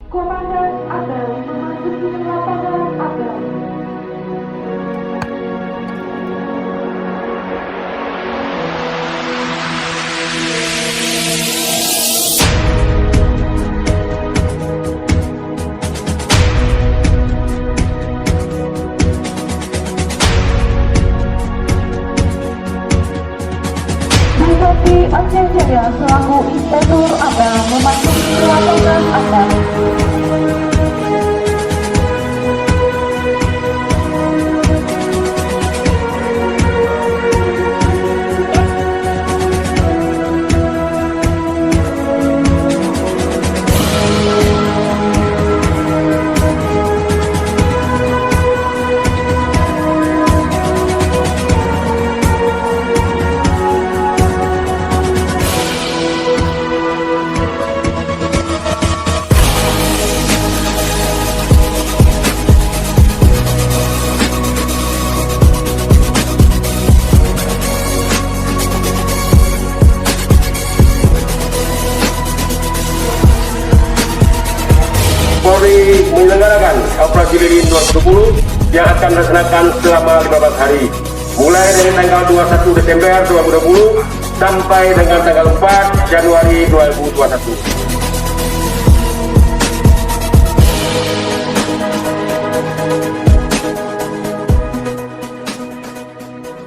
Komandan Abel memasuki lapangan Abel. Bupati Aceh Jaya selaku Inspektur Abel memasuki lapangan Abel. Polri menyelenggarakan Operasi Lilin 2020 yang akan dilaksanakan selama 15 hari, mulai dari tanggal 21 Desember 2020 sampai dengan tanggal 4 Januari 2021.